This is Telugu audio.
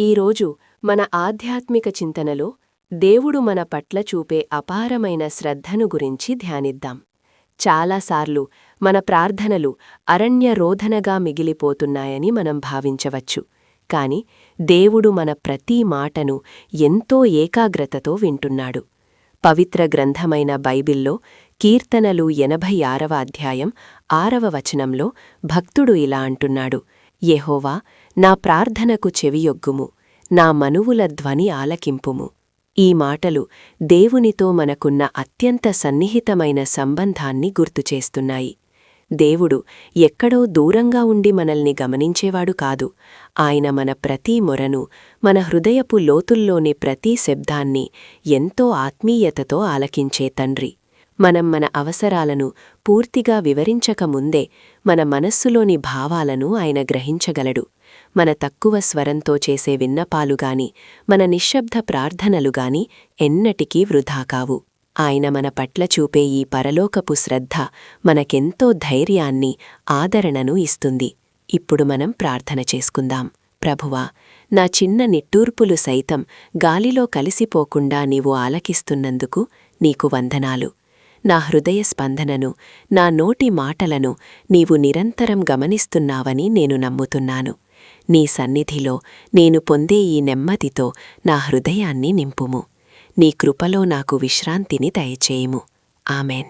ఈరోజు మన ఆధ్యాత్మిక చింతనలో దేవుడు మన పట్ల చూపే అపారమైన శ్రద్ధను గురించి ధ్యానిద్దాం. చాలాసార్లు మన ప్రార్థనలు అరణ్యరోధనగా మిగిలిపోతున్నాయని మనం భావించవచ్చు. కాని దేవుడు మన ప్రతి మాటను ఎంతో ఏకాగ్రతతో వింటున్నాడు. పవిత్ర గ్రంథమైన బైబిల్లో కీర్తనలు 86వ అధ్యాయం 6వ వచనంలో భక్తుడు ఇలా అంటున్నాడు: యెహోవా, నా ప్రార్థనకు చెవియొగ్గుము, నా మనువుల ధ్వని ఆలకింపుము. ఈ మాటలు దేవునితో మనకున్న అత్యంత సన్నిహితమైన సంబంధాన్ని గుర్తుచేస్తున్నాయి. దేవుడు ఎక్కడో దూరంగా ఉండి మనల్ని గమనించేవాడు కాదు. ఆయన మన ప్రతి మొరను, మన హృదయపు లోతుల్లోని ప్రతి శబ్దాన్ని ఎంతో ఆత్మీయతతో ఆలకించే తండ్రి. మనం మన అవసరాలను పూర్తిగా వివరించకముందే మన మనస్సులోని భావాలను ఆయన గ్రహించగలడు. మన తక్కువ స్వరంతో చేసే విన్నపాలుగాని, మన నిశ్శబ్ద ప్రార్థనలుగాని ఎన్నటికీ వృధా కావు. ఆయన మన పట్ల చూపే ఈ పరలోకపు శ్రద్ధ మనకెంతో ధైర్యాన్ని, ఆదరణను ఇస్తుంది. ఇప్పుడు మనం ప్రార్థన చేసుకుందాం. ప్రభువా, నా చిన్న నిట్టూర్పులు సైతం గాలిలో కలిసిపోకుండా నీవు ఆలకిస్తున్నందుకు నీకు వందనాలు. నా హృదయ స్పందనను, నా నోటి మాటలను నీవు నిరంతరం గమనిస్తున్నావని నేను నమ్ముతున్నాను. నీ సన్నిధిలో నేను పొందే ఈ నెమ్మదితో నా హృదయాన్ని నింపుము. నీ కృపలో నాకు విశ్రాంతిని దయచేయుము. ఆమెన్.